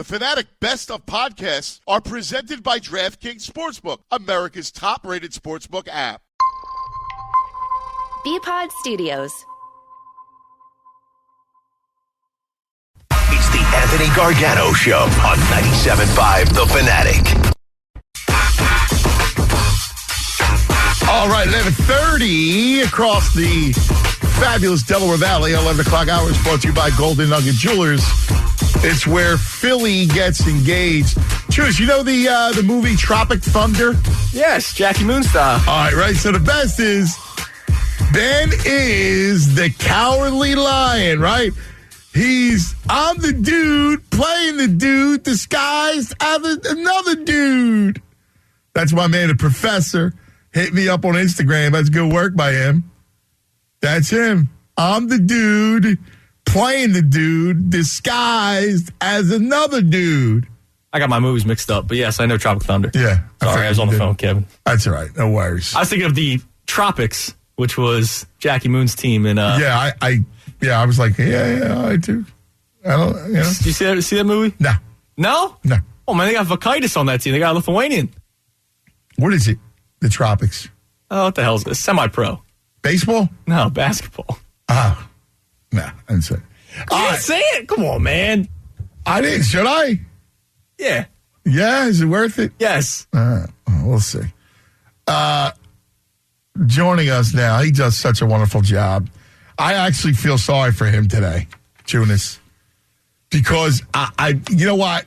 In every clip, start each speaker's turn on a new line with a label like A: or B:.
A: Fanatic Best of Podcasts are presented by DraftKings Sportsbook, America's top-rated sportsbook app.
B: B-Pod Studios.
C: It's the Anthony Gargano Show on 97.5 The Fanatic.
D: All right, 11:30 across the fabulous Delaware Valley, 11 o'clock hours, brought to you by Golden Nugget Jewelers. It's where Philly gets engaged. Choose, you know the movie Tropic Thunder?
E: Yes, Jackie Moon style.
D: All right, right. So the best is Ben is the cowardly lion, right? I'm the dude playing the dude disguised as another dude. That's my man, the professor. Hit me up on Instagram. That's good work by him. That's him. I'm the dude playing the dude disguised as another dude.
E: I got my movies mixed up, but yes, I know Tropic Thunder.
D: Yeah.
E: Sorry, I was on the phone, Kevin.
D: That's all right. No worries.
E: I was thinking of the Tropics, which was Jackie Moon's team. And
D: I was like, I do. I don't, you know.
E: Did you see that movie?
D: No.
E: No?
D: No.
E: Oh, man, they got Vakaitis on that team. They got a Lithuanian.
D: What is it? The Tropics.
E: Oh, what the hell is this? Semi-pro.
D: Baseball?
E: No, basketball.
D: Oh. No, I didn't say it.
E: You didn't say it? Come on, man.
D: I didn't. Should I?
E: Yeah.
D: Yeah? Is it worth it?
E: Yes.
D: We'll see. Joining us now, he does such a wonderful job. I actually feel sorry for him today, Tunis, because I you know what?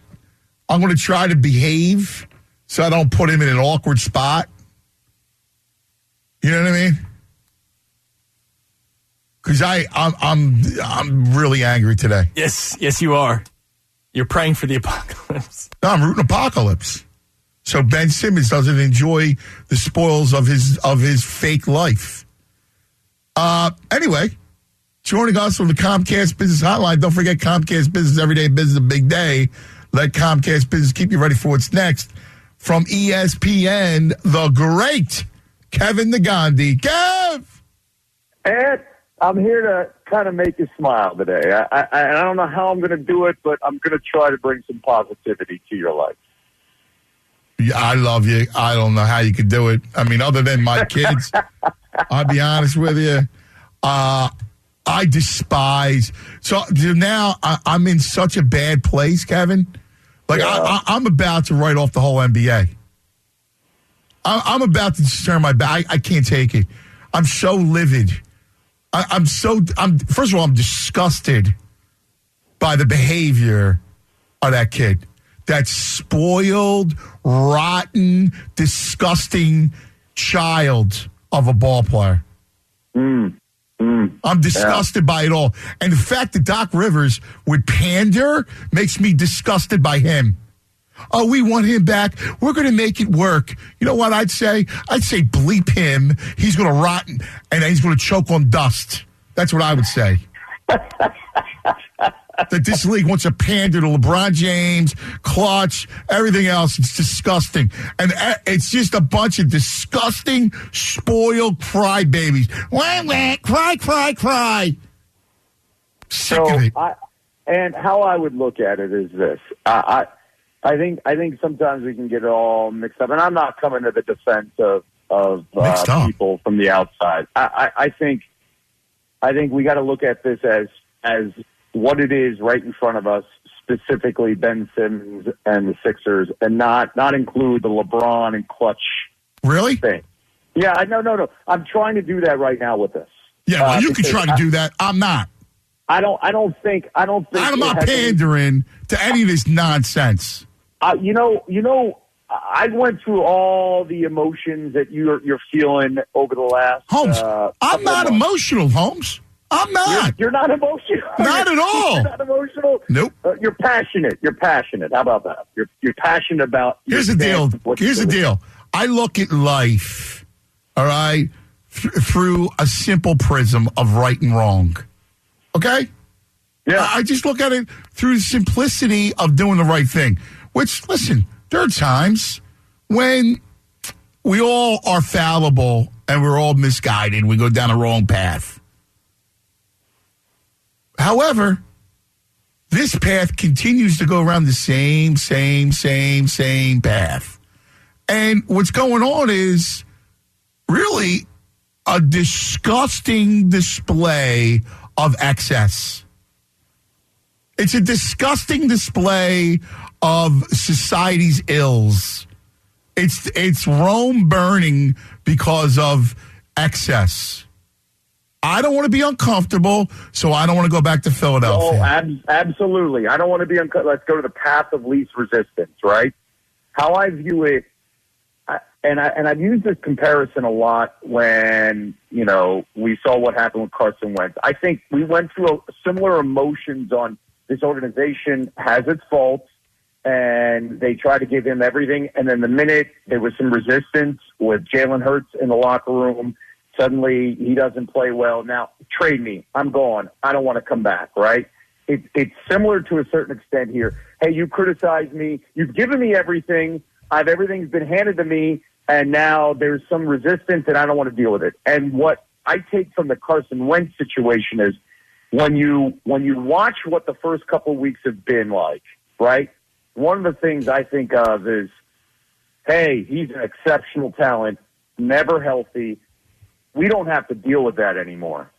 D: I'm going to try to behave so I don't put him in an awkward spot. You know what I mean? Because I'm really angry today.
E: Yes, you are. You're praying for the apocalypse.
D: No, I'm rooting apocalypse. So Ben Simmons doesn't enjoy the spoils of his fake life. Anyway, joining us from the Comcast Business Hotline. Don't forget Comcast Business, everyday business, a big day. Let Comcast Business keep you ready for what's next. From ESPN, the great Kevin the Gandhi. Kev!
F: Ed, I'm here to kind of make you smile today. I don't know how I'm going to do it, but I'm going to try to bring some positivity to your life.
D: Yeah, I love you. I don't know how you could do it. I mean, other than my kids, I'll be honest with you. I despise. So now I'm in such a bad place, Kevin. Like, yeah. I'm about to write off the whole NBA. I'm about to just turn my back. I can't take it. I'm so livid. First of all, I'm disgusted by the behavior of that kid. That spoiled, rotten, disgusting child of a ball player. I'm disgusted by it all. And the fact that Doc Rivers would pander makes me disgusted by him. Oh, we want him back. We're going to make it work. You know what I'd say? I'd say bleep him. He's going to rot and he's going to choke on dust. That's what I would say. That this league wants to pander to LeBron James, Clutch, everything else. It's disgusting. And it's just a bunch of disgusting, spoiled crybabies. Wah, wah, cry, cry, cry. Sick of it.
F: And how I would look at it is this. I think sometimes we can get it all mixed up. And I'm not coming to the defense of people from the outside. I think we got to look at this as what it is right in front of us, specifically Ben Simmons and the Sixers, and not include the LeBron and Clutch
D: really
F: thing. Yeah, no. I'm trying to do that right now with this.
D: Yeah, well, you can try to do that. I'm not.
F: I don't think. I'm
D: not pandering to any of this nonsense.
F: You know. I went through all the emotions that you're feeling over the last.
D: Holmes, I'm not emotional, Holmes. I'm not.
F: You're not emotional.
D: Not at all.
F: You're not emotional.
D: Nope.
F: You're passionate. How about that? You're passionate about.
D: Here's the deal. Here's the deal. I look at life, all right, through a simple prism of right and wrong. Okay?
F: Yeah.
D: I just look at it through the simplicity of doing the right thing. Which, listen, there are times when we all are fallible and we're all misguided. We go down the wrong path. However, this path continues to go around the same path. And what's going on is really a disgusting display of excess. It's a disgusting display of society's ills. It's Rome burning because of excess. I don't want to be uncomfortable, so I don't want to go back to Philadelphia.
F: Oh, absolutely. I don't want to be uncomfortable. Let's go to the path of least resistance, right? How I view it, and I've used this comparison a lot when, we saw what happened with Carson Wentz. I think we went through similar emotions on this organization has its faults, and they try to give him everything. And then the minute there was some resistance with Jalen Hurts in the locker room, suddenly he doesn't play well. Now, trade me. I'm gone. I don't want to come back, right? It's similar to a certain extent here. Hey, you criticize me. You've given me everything. Everything's been handed to me, and now there's some resistance, and I don't want to deal with it. And what I take from the Carson Wentz situation is when you watch what the first couple of weeks have been like, right? One of the things I think of is, hey, he's an exceptional talent, never healthy. We don't have to deal with that anymore.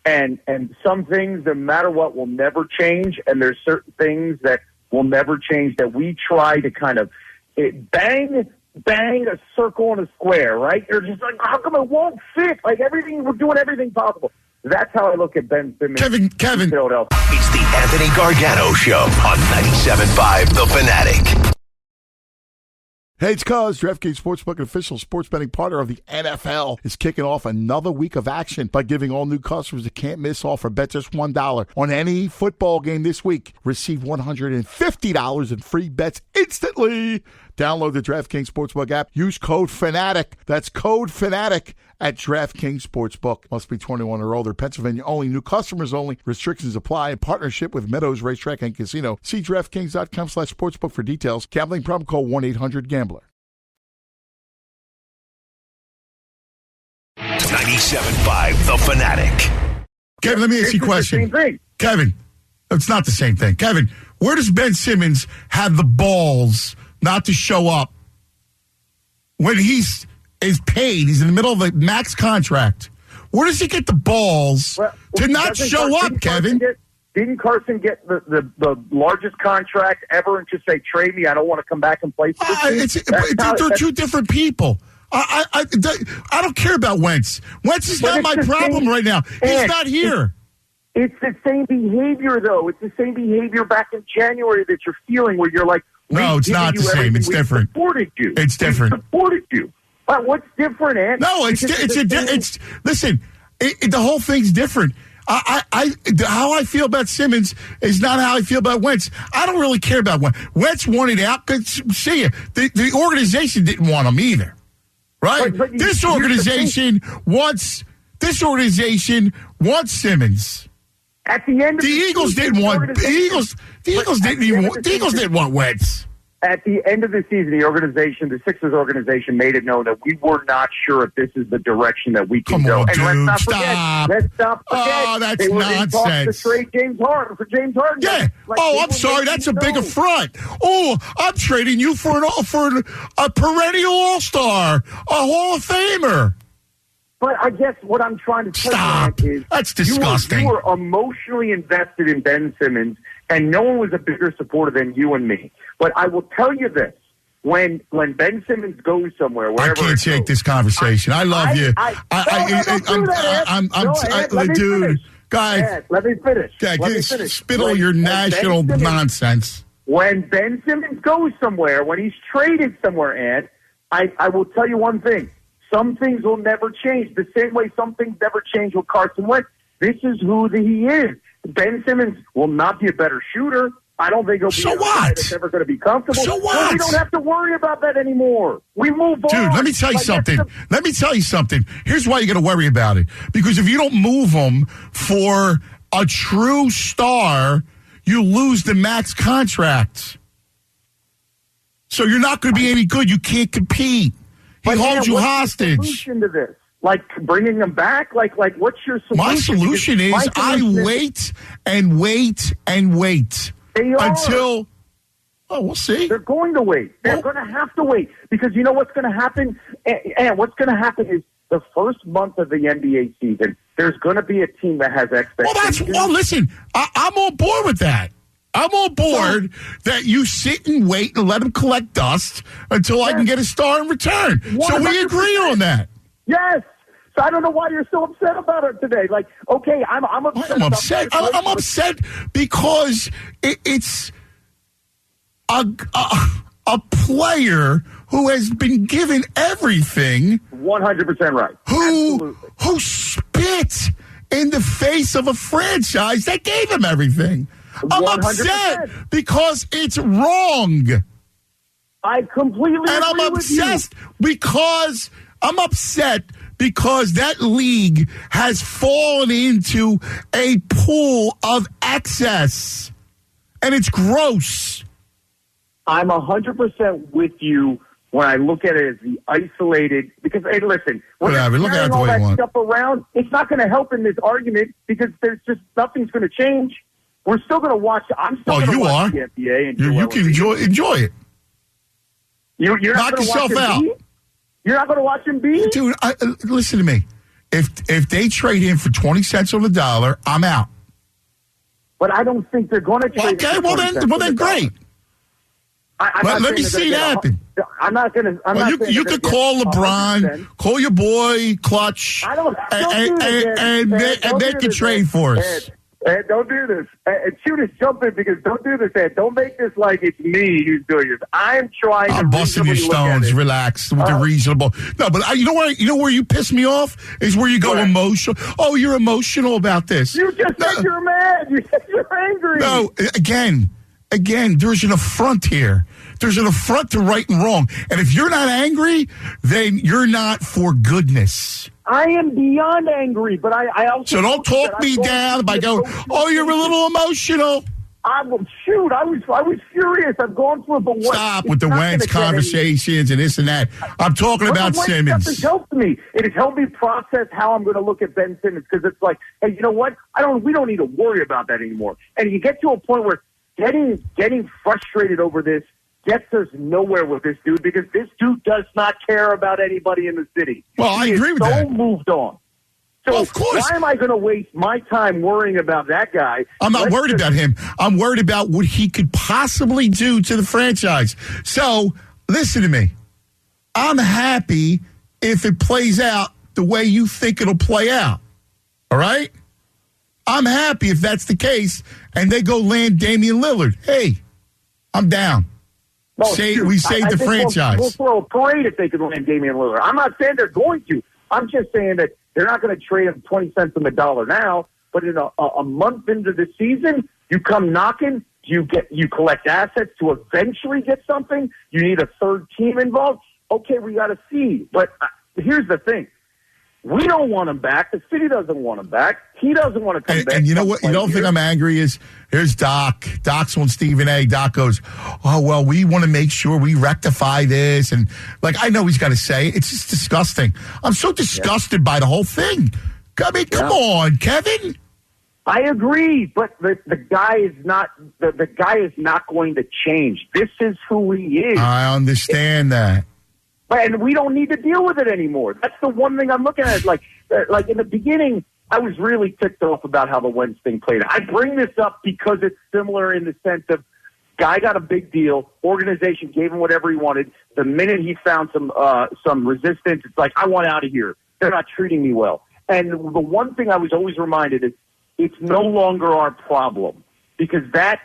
F: And some things, no matter what, will never change, and there's certain things that will never change that we try to kind of bang a circle and a square, right? You're just like, how come it won't fit? Like everything, we're doing everything possible. That's how I look at Ben Simmons.
D: Kevin.
F: Philadelphia.
C: It's the Anthony Gargano Show on 97.5 The Fanatic.
A: Hey, it's Cuz. DraftKings Sportsbook, an official sports betting partner of the NFL, is kicking off another week of action by giving all new customers a can't-miss offer. Bet just $1 on any football game this week. Receive $150 in free bets instantly. Download the DraftKings Sportsbook app. Use code FANATIC. That's code FANATIC at DraftKings Sportsbook. Must be 21 or older. Pennsylvania only. New customers only. Restrictions apply. In partnership with Meadows Racetrack and Casino. See DraftKings.com/sportsbook for details. Gambling problem? Call 1-800-GAMBLER.
C: 97.5 The Fanatic.
D: Kevin, let me ask you a question.
F: It's the same thing.
D: Kevin, it's not the same thing. Kevin, where does Ben Simmons have the balls not to show up when is paid? He's in the middle of a max contract. Where does he get the balls to not show up, Kevin?
F: Didn't Carson get the largest contract ever and just say, trade me, I don't want to come back and play for this team?
D: They're two different people. I don't care about Wentz. Wentz is not my problem right now. He's not here.
F: It's the same behavior, though. It's the same behavior back in January that you're feeling where you're like,
D: no, it's not the same. It's different.
F: Supported you.
D: It's different.
F: We supported you. But what's different, Ant?
D: No, listen, the whole thing's different. How I feel about Simmons is not how I feel about Wentz. I don't really care about Wentz. Wentz wanted out. See you. The organization didn't want him either, right? But this organization wants Simmons.
F: At the end of
D: the Eagles didn't want Wentz.
F: At the end of the season, the Sixers organization made it known that we were not sure if this is the direction that we can go.
D: Dude,
F: and let's
D: stop.
F: Let's not forget.
D: Oh, that's
F: they were
D: nonsense.
F: To trade James Harden for James Harden.
D: Yeah. I'm sorry. That's a big affront. Oh, I'm trading you for a perennial All-Star, a Hall of Famer.
F: But I guess what I'm trying to tell you is
D: that's disgusting.
F: You were emotionally invested in Ben Simmons, and no one was a bigger supporter than you and me. But I will tell you this. When Ben Simmons goes somewhere, wherever
D: I can't take this conversation. I love you. Dude, guys,
F: let me finish.
D: Spit all your national nonsense.
F: When Ben Simmons goes somewhere, when he's traded somewhere, Ant, I will tell you one thing. Some things will never change. The same way some things never change with Carson Wentz. This is who he is. Ben Simmons will not be a better shooter. I don't think he'll be a guy that's ever going to be comfortable.
D: So what?
F: Well, we don't have to worry about that anymore. We move on.
D: Dude, let me tell you something. Here's why you got to worry about it. Because if you don't move him for a true star, you lose the max contract. So you're not going to be any good. You can't compete. He holds you hostage.
F: What's the solution to this? Like bringing them back? Like what's your solution?
D: My solution is I wait and wait and wait until. Oh, we'll see.
F: They're going to wait. They're going to have to wait because you know what's going to happen. And what's going to happen is the first month of the NBA season, there's going to be a team that has expectations.
D: Well, listen, I'm on board with that. I'm on board that you sit and wait and let them collect dust until I can get a star in return. 100%. So we agree on that.
F: Yes. So I don't know why you're so upset about it today. Like, okay, I'm upset.
D: I'm upset. I'm upset because it's a player who has been given everything.
F: 100% right.
D: Who spit in the face of a franchise that gave him everything. I'm 100%. Upset because it's wrong.
F: I completely agree
D: and I'm obsessed because I'm upset because that league has fallen into a pool of excess. And it's gross.
F: I'm 100% with you when I look at it as the isolated, because, hey, listen, when you're carrying all that stuff around, it's not going to help in this argument because there's just nothing's going to change. We're still going to watch. I'm still going to watch the NBA. And
D: you can enjoy it.
F: You're not going to watch him out. You're not going to watch him be?
D: Dude, listen to me. If they trade him for 20 cents on the dollar, I'm out.
F: But I don't think they're going to trade him.
D: Okay, well then great. Let me see that happen.
F: I'm not going to.
D: You could call LeBron, call your boy Clutch, and make a trade for us.
F: Ed, don't do this. Ed, shoot us, jump in because don't do this, Ed. Don't make this like it's me who's doing this. I'm trying to
D: busting your stones. Relax with the reasonable. No, but you know where you piss me off is where you go emotional. Oh, you're emotional about this.
F: You just said you're mad. You said you're angry.
D: No, again, there's an affront here. There's an affront to right and wrong. And if you're not angry, then you're not for goodness.
F: I am beyond angry, but I also...
D: So don't talk me down by going, oh, you're a little emotional.
F: I was furious. I've gone through it, but what?
D: Stop with the Wentz conversations and this and that. I'm talking about Simmons.
F: It has helped me. It has helped me process how I'm going to look at Ben Simmons because it's like, hey, you know what? We don't need to worry about that anymore. And you get to a point where getting frustrated over this gets us nowhere with this dude because this dude does not care about anybody in the city.
D: Well, I agree with that.
F: So moved on. So
D: well, of course.
F: Why am I going to waste my time worrying about that guy?
D: I'm not worried about him. I'm worried about what he could possibly do to the franchise. So, listen to me. I'm happy if it plays out the way you think it'll play out. All right? I'm happy if that's the case and they go land Damian Lillard. Hey, I'm down.
F: No,
D: we saved the franchise.
F: We'll throw a parade if they can land Damian Lillard. I'm not saying they're going to. I'm just saying that they're not going to trade him 20 cents on the dollar now, but in a month into the season, you come knocking, you collect assets to eventually get something. You need a third team involved. Okay, we got to see. But here's the thing. We don't want him back. The city doesn't want him back. He doesn't want to come back.
D: And you know what? You don't think I'm angry is here's Doc. Doc's on Stephen A. Doc goes, oh, well, we want to make sure we rectify this. And, I know he's got to say, it's just disgusting. I'm so disgusted by the whole thing. I mean, come on, Kevin.
F: I agree, but the guy is not the guy is not going to change. This is who he is.
D: I understand that.
F: And we don't need to deal with it anymore. That's the one thing I'm looking at. Like in the beginning, I was really ticked off about how the Wentz thing played. I bring this up because it's similar in the sense of guy got a big deal, organization gave him whatever he wanted. The minute he found some resistance, it's like, I want out of here. They're not treating me well. And the one thing I was always reminded is it's no longer our problem because that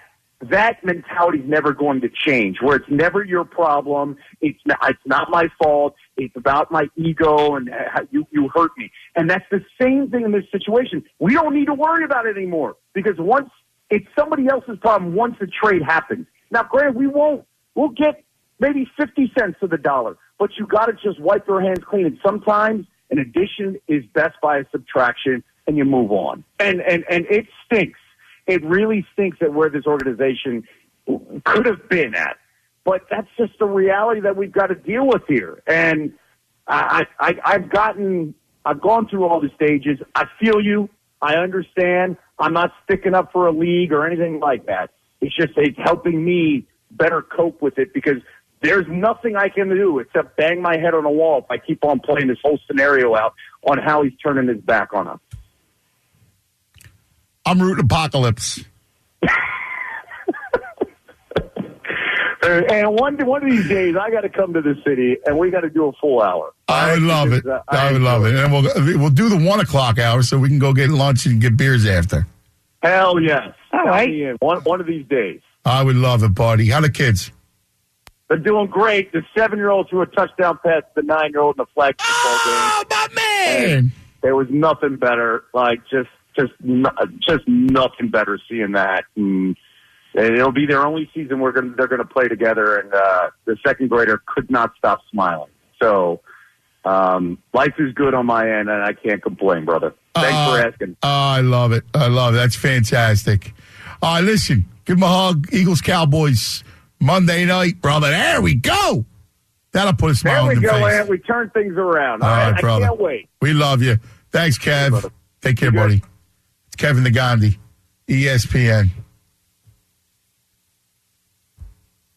F: mentality is never going to change, where it's never your problem. It's not my fault. It's about my ego and you hurt me. And that's the same thing in this situation. We don't need to worry about it anymore because once it's somebody else's problem once the trade happens. Now, granted, we'll get maybe 50 cents to the dollar, but you got to just wipe your hands clean. And sometimes an addition is best by a subtraction and you move on. And it stinks. It really stinks at where this organization could have been at. But that's just the reality that we've got to deal with here. And I've gotten I've gone through all the stages. I feel you. I understand. I'm not sticking up for a league or anything like that. It's just it's helping me better cope with it because there's nothing I can do except bang my head on a wall if I keep on playing this whole scenario out on how he's turning his back on us.
D: I'm rooting apocalypse.
F: And one of these days, I got to come to the city, and we got to do a full hour.
D: I would love it. I would love it. And we'll do the 1 o'clock hour so we can go get lunch and get beers after.
F: Hell yes.
B: All right.
F: One of these days.
D: I would love it, buddy. How the kids?
F: They're doing great. The 7-year-old threw a touchdown pass to the 9-year-old in the flag football game.
D: Oh, my man!
F: And there was nothing better. Like, just nothing better seeing that. And it'll be their only season they're going to play together, and the second grader could not stop smiling. So life is good on my end, and I can't complain, brother. Thanks for asking.
D: I love it. That's fantastic. All right, listen, give them a hug. Eagles, Cowboys, Monday night, brother. There we go. That'll put a smile on your face.
F: There we go, man. We turn things around.
D: All right, brother.
F: I can't wait.
D: We love you. Thanks, Kev.
F: Hey,
D: take care, buddy. It's Kevin the Gandhi, ESPN.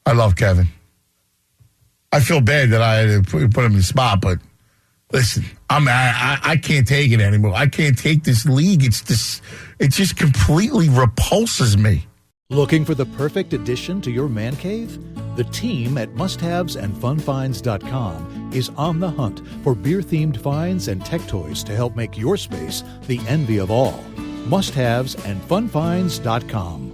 D: I love Kevin. I feel bad that I had to put him in the spot, but listen, I can't take it anymore. I can't take this league. It just completely repulses me.
G: Looking for the perfect addition to your man cave? The team at musthavesandfunfinds.com is on the hunt for beer-themed finds and tech toys to help make your space the envy of all. musthavesandfunfinds.com.